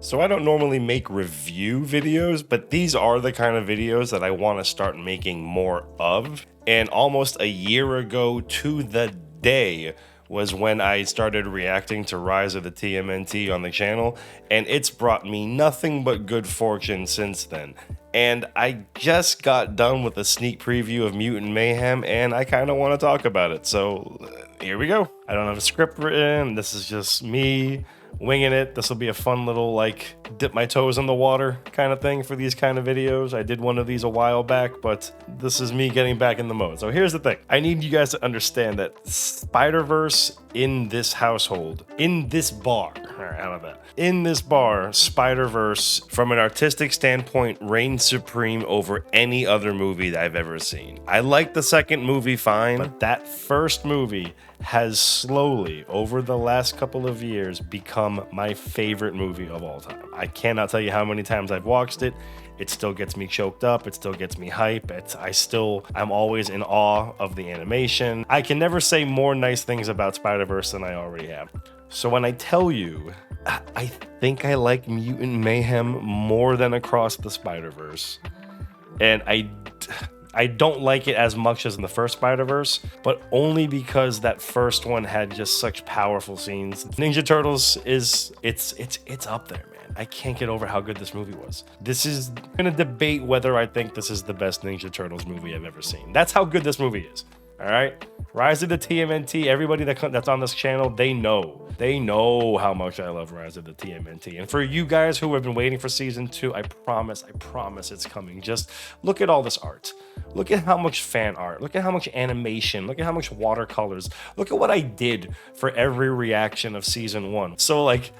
So I don't normally make review videos, but these are the kind of videos that I want to start making more of. And almost a year ago to the day was when I started reacting to Rise of the TMNT on the channel, and it's brought me nothing but good fortune since then. And I just got done with a sneak preview of Mutant Mayhem, and I kind of want to talk about it. So here we go. I don't have a script written. This is just me winging it. This will be a fun little, like, dip my toes in the water kind of thing for these kind of videos. I did one of these a while back, but this is me getting back in the mode. So here's the thing. I need you guys to understand that Spiderverse in this household, in this bar, all right, how about that? In this bar, Spiderverse, from an artistic standpoint, reigns supreme over any other movie that I've ever seen. I like the second movie fine, but that first movie has slowly, over the last couple of years, become my favorite movie of all time. I cannot tell you how many times I've watched it. It still gets me choked up. It still gets me hype. I'm always in awe of the animation. I can never say more nice things about Spider-Verse than I already have. So when I tell you, I think I like Mutant Mayhem more than Across the Spider-Verse. And I don't like it as much as in the first Spider-Verse, but only because that first one had just such powerful scenes. Ninja Turtles it's up there, man. I can't get over how good this movie was. I'm gonna debate whether I think this is the best Ninja Turtles movie I've ever seen. That's how good this movie is. All right, Rise of the TMNT. Everybody that's on this channel, they know how much I love Rise of the TMNT. And for you guys who have been waiting for season 2, I promise it's coming. Just look at all this art. Look at how much fan art. Look at how much animation. Look at how much watercolors. Look at what I did for every reaction of season 1. So like,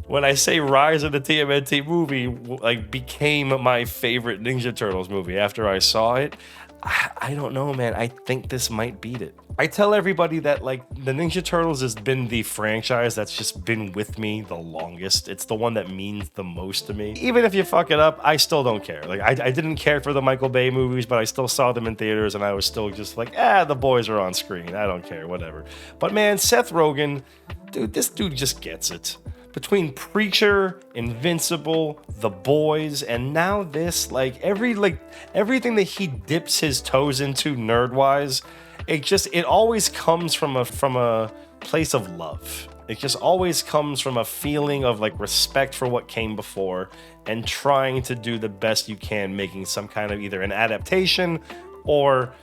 when I say Rise of the TMNT movie like became my favorite Ninja Turtles movie after I saw it, I don't know, man. I think this might beat it. I tell everybody that like the Ninja Turtles has been the franchise that's just been with me the longest. It's the one that means the most to me. Even if you fuck it up, I still don't care. Like I didn't care for the Michael Bay movies, but I still saw them in theaters and I was still just like, the boys are on screen. I don't care, whatever. But man, Seth Rogen, dude, this dude just gets it. Between Preacher, Invincible, The Boys, and now this, everything that he dips his toes into nerd-wise, it always comes from a place of love. It just always comes from a feeling of like respect for what came before and trying to do the best you can, making some kind of either an adaptation or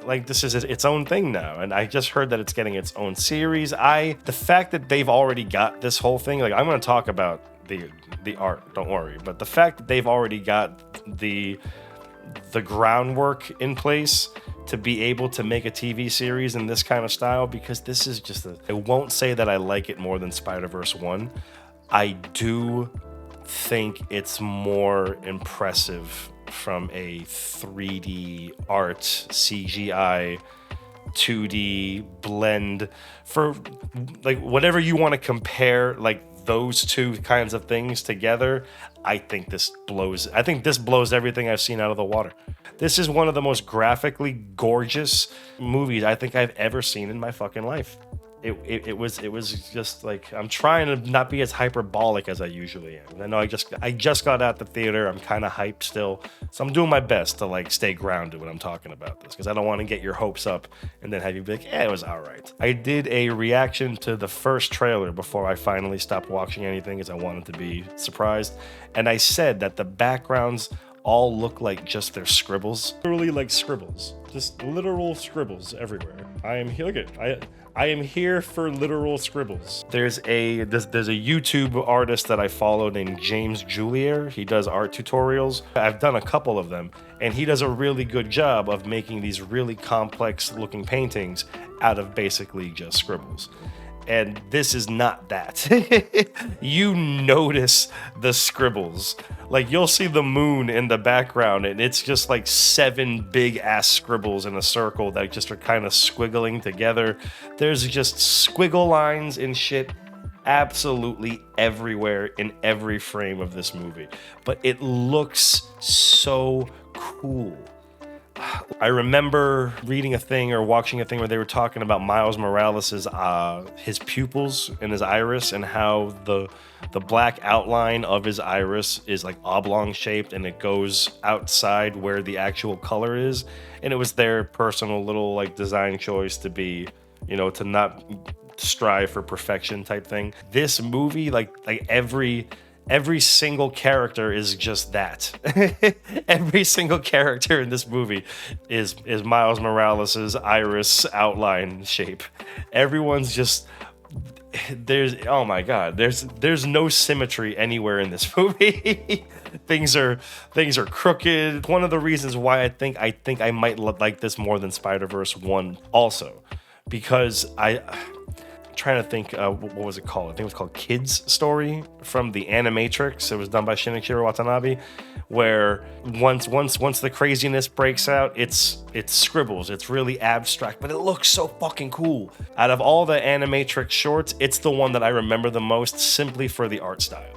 like this is its own thing now. And I just heard that it's getting its own series. The fact that they've already got this whole thing, like I'm going to talk about the art, don't worry, but the fact that they've already got the groundwork in place to be able to make a TV series in this kind of style, because this is just I won't say that I like it more than Spider-Verse 1. I do think it's more impressive from a 3D art, CGI, 2D blend, for like whatever you want to compare, like those two kinds of things together. I think this blows everything I've seen out of the water. This is one of the most graphically gorgeous movies I think I've ever seen in my fucking life. It was just like, I'm trying to not be as hyperbolic as I usually am. I know I just got out the theater. I'm kind of hyped still, so I'm doing my best to like stay grounded when I'm talking about this, because I don't want to get your hopes up and then have you be like, it was all right. I did a reaction to the first trailer before I finally stopped watching anything, as I wanted to be surprised, and I said that the backgrounds all look like just their scribbles, literally like scribbles, just literal scribbles everywhere. I am here. Look at I am here for literal scribbles. There's a YouTube artist that I follow named James Julier. He does art tutorials. I've done a couple of them, and he does a really good job of making these really complex looking paintings out of basically just scribbles. And this is not that. You notice the scribbles. Like, you'll see the moon in the background, and it's just like 7 big ass scribbles in a circle that just are kind of squiggling together. There's just squiggle lines and shit absolutely everywhere in every frame of this movie. But it looks so cool. I remember reading a thing or watching a thing where they were talking about Miles Morales's his pupils and his iris, and how the black outline of his iris is like oblong shaped and it goes outside where the actual color is. And it was their personal little like design choice to be, you know, to not strive for perfection type thing. This movie, like every single character is just that. Every single character in this movie is Miles Morales's iris outline shape. Everyone's just oh my god, there's no symmetry anywhere in this movie. things are crooked. One of the reasons why I think I might like this more than Spider-Verse 1 also, because trying to think, what was it called? I think it was called Kid's Story from the Animatrix. It was done by Shinichiro Watanabe, where once the craziness breaks out, it's scribbles. It's really abstract, but it looks so fucking cool. Out of all the Animatrix shorts, it's the one that I remember the most simply for the art style.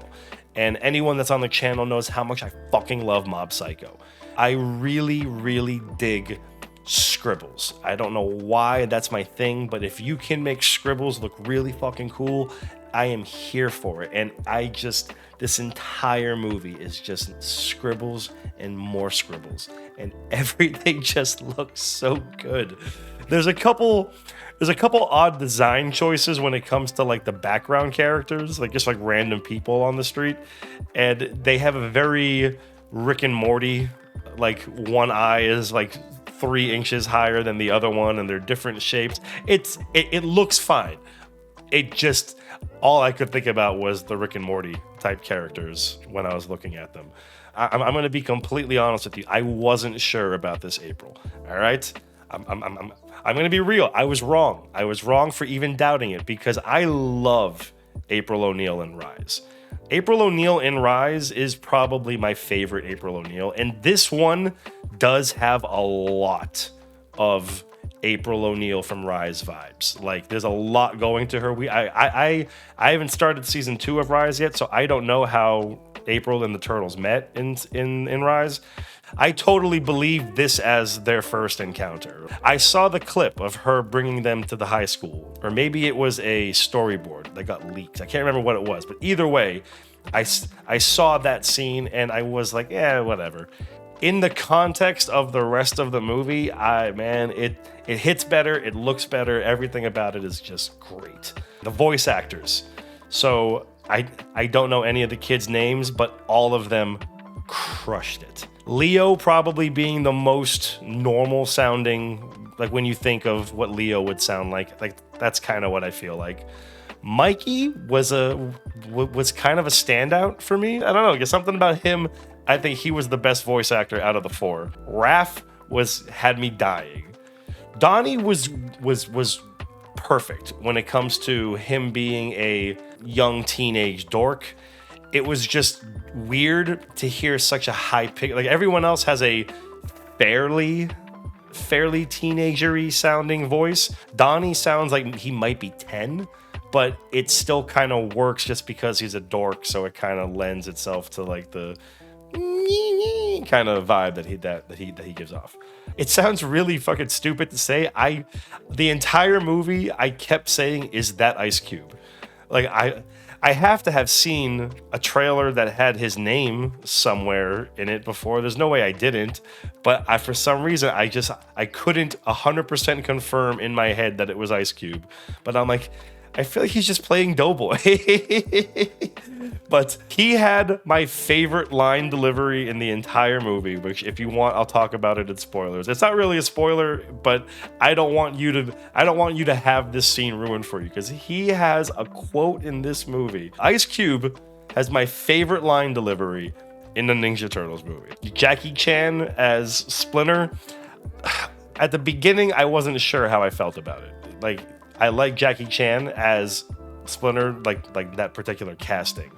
And anyone that's on the channel knows how much I fucking love Mob Psycho. I really, really dig scribbles. I don't know why that's my thing, but if you can make scribbles look really fucking cool, I am here for it. And this entire movie is just scribbles and more scribbles, and everything just looks so good. There's a couple odd design choices when it comes to like the background characters, like just like random people on the street, and they have a very Rick and Morty, like one eye is like 3 inches higher than the other one, and they're different shapes. It looks fine. It just, all I could think about was the Rick and Morty type characters when I was looking at them. I'm going to be completely honest with you. I wasn't sure about this April. All right, I'm going to be real. I was wrong. I was wrong for even doubting it, because I love April O'Neil in Rise. April O'Neil in Rise is probably my favorite April O'Neil, and this one does have a lot of April O'Neil from Rise vibes. Like, there's a lot going to her. I haven't started season 2 of Rise yet, so I don't know how April and the Turtles met in Rise. I totally believe this as their first encounter. I saw the clip of her bringing them to the high school, or maybe it was a storyboard that got leaked. I can't remember what it was, but either way, I saw that scene and I was like, yeah, whatever. In the context of the rest of the movie, it hits better, it looks better, everything about it is just great. The voice actors. So I don't know any of the kids' names, but all of them crushed it. Leo probably being the most normal sounding, like when you think of what Leo would sound like that's kind of what I feel like. Mikey was kind of a standout for me. I don't know, there's something about him. I think he was the best voice actor out of the 4. Raph had me dying. Donnie was perfect when it comes to him being a young teenage dork. It was just weird to hear such a high pitch. Like, everyone else has a fairly teenager-y sounding voice. Donnie sounds like he might be 10, but it still kind of works just because he's a dork, so it kind of lends itself to like the kind of vibe that he gives off. It sounds really fucking stupid to say. The entire movie I kept saying, is that Ice Cube? Like, I have to have seen a trailer that had his name somewhere in it before. There's no way I didn't, but for some reason I couldn't 100% confirm in my head that it was Ice Cube. But I'm like, I feel like he's just playing Doughboy. But he had my favorite line delivery in the entire movie, which if you want, I'll talk about it in spoilers. It's not really a spoiler, but I don't want you to have this scene ruined for you, because he has a quote in this movie. Ice Cube has my favorite line delivery in the Ninja Turtles movie. Jackie Chan as Splinter. At the beginning, I wasn't sure how I felt about it. Like, I like Jackie Chan as Splinter, like that particular casting.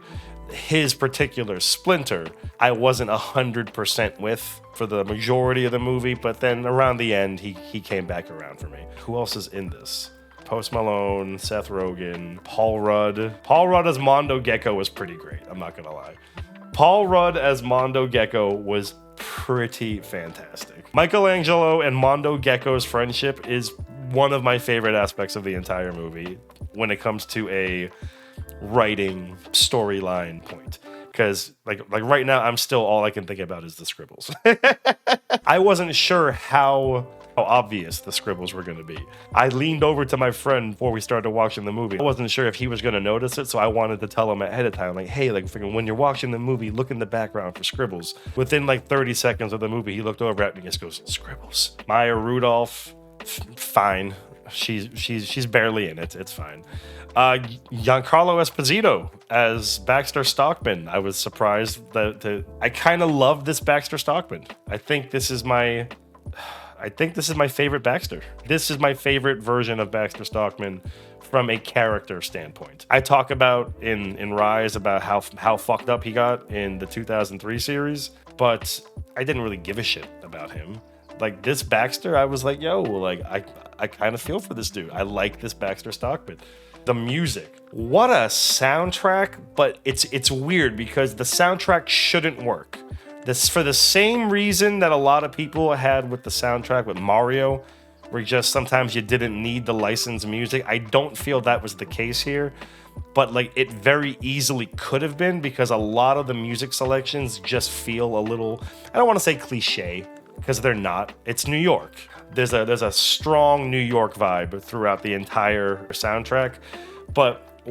His particular Splinter, I wasn't 100% with for the majority of the movie, but then around the end, he came back around for me. Who else is in this? Post Malone, Seth Rogen, Paul Rudd. Paul Rudd as Mondo Gecko was pretty great, I'm not gonna lie. Paul Rudd as Mondo Gecko was pretty fantastic. Michelangelo and Mondo Gecko's friendship is one of my favorite aspects of the entire movie when it comes to a writing storyline point. Because like right now, I'm still, all I can think about is the scribbles. I wasn't sure how obvious the scribbles were going to be. I leaned over to my friend before we started watching the movie. I wasn't sure if he was going to notice it, so I wanted to tell him ahead of time, like, hey, like, freaking, when you're watching the movie, look in the background for scribbles. Within like 30 seconds of the movie, he looked over at me and just goes, scribbles. Maya Rudolph, fine. She's barely in it. It's fine. Giancarlo Esposito as Baxter Stockman. I was surprised that I kind of love this Baxter Stockman. I think this is my favorite Baxter. This is my favorite version of Baxter Stockman from a character standpoint. I talk about in Rise about how fucked up he got in the 2003 series, but I didn't really give a shit about him. Like this Baxter, I was like, yo, like I kind of feel for this dude. I like this Baxter Stockman. The music, what a soundtrack, but it's weird because the soundtrack shouldn't work. This for the same reason that a lot of people had with the soundtrack with Mario, where just sometimes you didn't need the licensed music. I don't feel that was the case here, but like it very easily could have been because a lot of the music selections just feel a little, I don't want to say cliche, because they're not. It's New York. There's a strong New York vibe throughout the entire soundtrack, but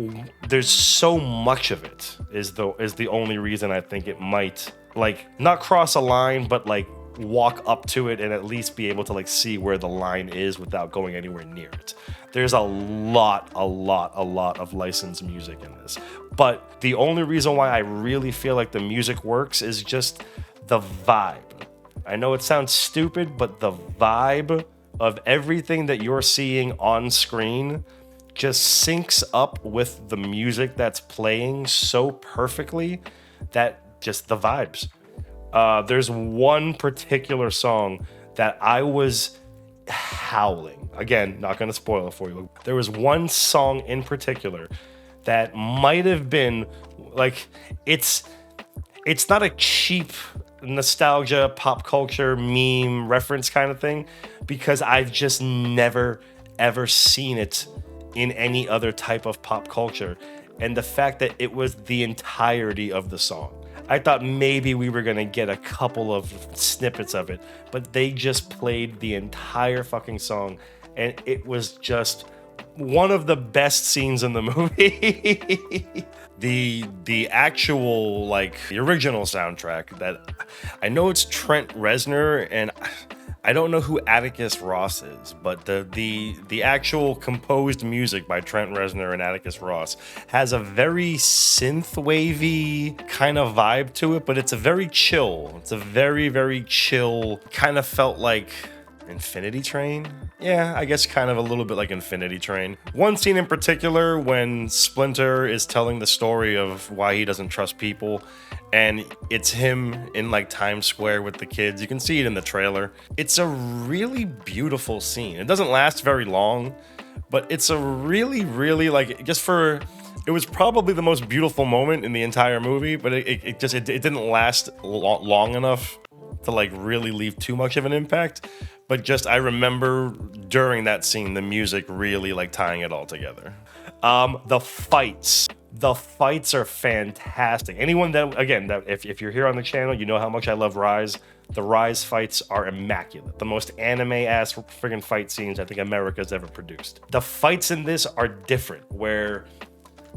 there's so much of it is the only reason I think it might like not cross a line, but like walk up to it and at least be able to like see where the line is without going anywhere near it. There's a lot of licensed music in this, but the only reason why I really feel like the music works is just the vibe. I know it sounds stupid, but the vibe of everything that you're seeing on screen just syncs up with the music that's playing so perfectly that just the vibes. There's one particular song that I was howling. Again, not going to spoil it for you. There was one song in particular that might have been like, it's not a cheap nostalgia, pop culture, meme reference kind of thing, because I've just never, ever seen it in any other type of pop culture. And the fact that it was the entirety of the song. I thought maybe we were going to get a couple of snippets of it, but they just played the entire fucking song. And it was just one of the best scenes in the movie. The actual, like, the original soundtrack that I know it's Trent Reznor, and I don't know who Atticus Ross is, but the actual composed music by Trent Reznor and Atticus Ross has a very synth-wavy kind of vibe to it, but it's a very chill. It's a very, very chill, kind of felt like Infinity Train? Yeah, I guess kind of a little bit like Infinity Train. One scene in particular when Splinter is telling the story of why he doesn't trust people, and it's him in like Times Square with the kids. You can see it in the trailer. It's a really beautiful scene. It doesn't last very long, but it's a really, really like it was probably the most beautiful moment in the entire movie, but it didn't last long enough to like really leave too much of an impact. But just I remember during that scene, the music really like tying it all together. The fights are fantastic. Anyone that, again, that if you're here on the channel, you know how much I love Rise. The Rise fights are immaculate. The most anime-ass friggin' fight scenes I think America's ever produced. The fights in this are different, where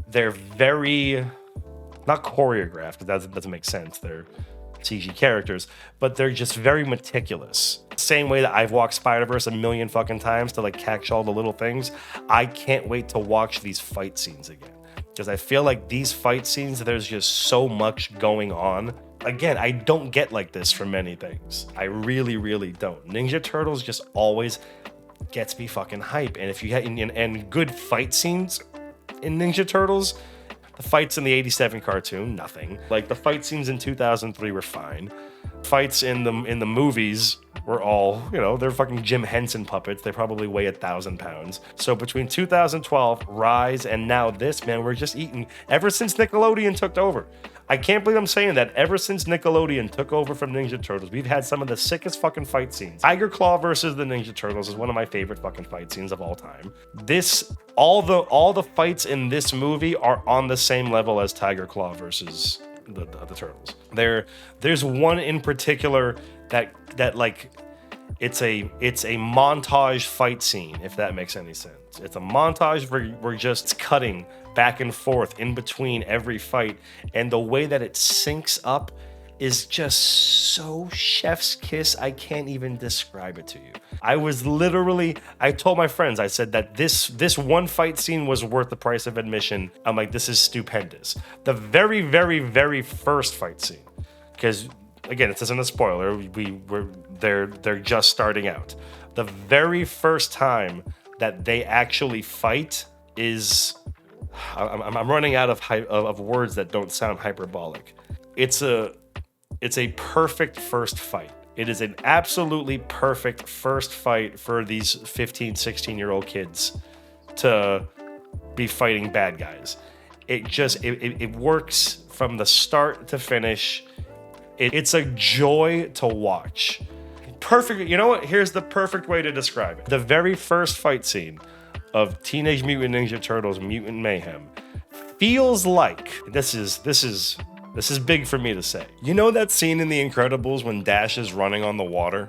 they're very, not choreographed, because that doesn't make sense. They're CG characters, but they're just very meticulous. Same way that I've watched Spiderverse a million fucking times to like catch all the little things. I can't wait to watch these fight scenes again, because I feel like these fight scenes, there's just so much going on. Again, I don't get like this for many things. I really, really don't. Ninja Turtles just always gets me fucking hype. And if you had and good fight scenes in Ninja Turtles, The fights in the 87 cartoon, nothing. Like the fight scenes in 2003 were fine. Fights in the movies were all, you know, they're fucking Jim Henson puppets. They probably weigh 1,000 pounds. So between 2012, Rise, and now this, man, we're just eating ever since Nickelodeon took over. I can't believe I'm saying that. Ever since Nickelodeon took over from Ninja Turtles, we've had some of the sickest fucking fight scenes. Tiger Claw versus the Ninja Turtles is one of my favorite fucking fight scenes of all time. All the fights in this movie are on the same level as Tiger Claw versus the Turtles. There's one in particular that like it's a montage fight scene, if that makes any sense. It's a montage where we're just cutting back and forth in between every fight, and the way that it syncs up is just so chef's kiss. I can't even describe it to you. I told my friends, I said that this one fight scene was worth the price of admission. I'm like, this is stupendous. The very, very, very first fight scene, because again, this isn't a spoiler. They're just starting out. The very first time that they actually fight is, I'm running out of words that don't sound hyperbolic. It's a perfect first fight. It is an absolutely perfect first fight for these 15, 16-year-old kids to be fighting bad guys. It works from the start to finish. It's a joy to watch. Perfect. You know what? Here's the perfect way to describe it. The very first fight scene of Teenage Mutant Ninja Turtles Mutant Mayhem feels like this is big for me to say. You know that scene in The Incredibles when Dash is running on the water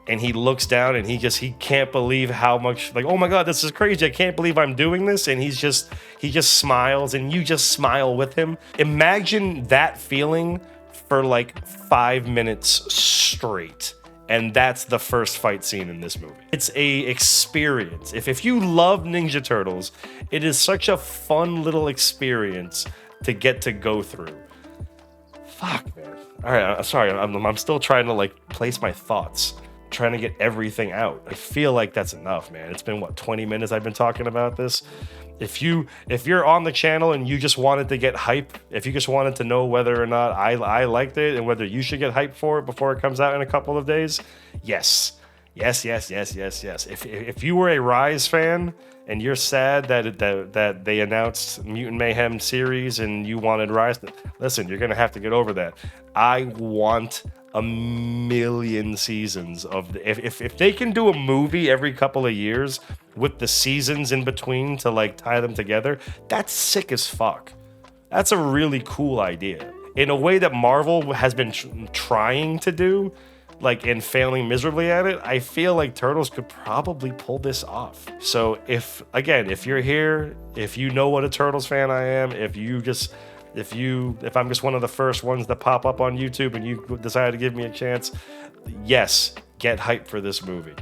and he looks down and he can't believe how much, like, oh my God, this is crazy. I can't believe I'm doing this. And he just smiles and you just smile with him. Imagine that feeling for like 5 minutes straight. And that's the first fight scene in this movie. It's a experience. If you love Ninja Turtles, it is such a fun little experience to get to go through. Fuck, man. All right, I'm sorry. I'm still trying to like place my thoughts, trying to get everything out. I feel like that's enough, man. It's been 20 minutes I've been talking about this. If you're on the channel and you just wanted to get hype, if you just wanted to know whether or not I liked it and whether you should get hype for it before it comes out in a couple of days, yes. If you were a Rise fan and you're sad that they announced Mutant Mayhem series and you wanted Rise, listen, you're gonna have to get over that. I want a million seasons of if they can do a movie every couple of years with the seasons in between to like tie them together, that's sick as fuck. That's a really cool idea in a way that Marvel has been trying to do, like, and failing miserably at it. I feel like Turtles could probably pull this off. So if you're here, if you know what a Turtles fan I am, if I'm just one of the first ones that pop up on YouTube and you decide to give me a chance, yes, get hyped for this movie.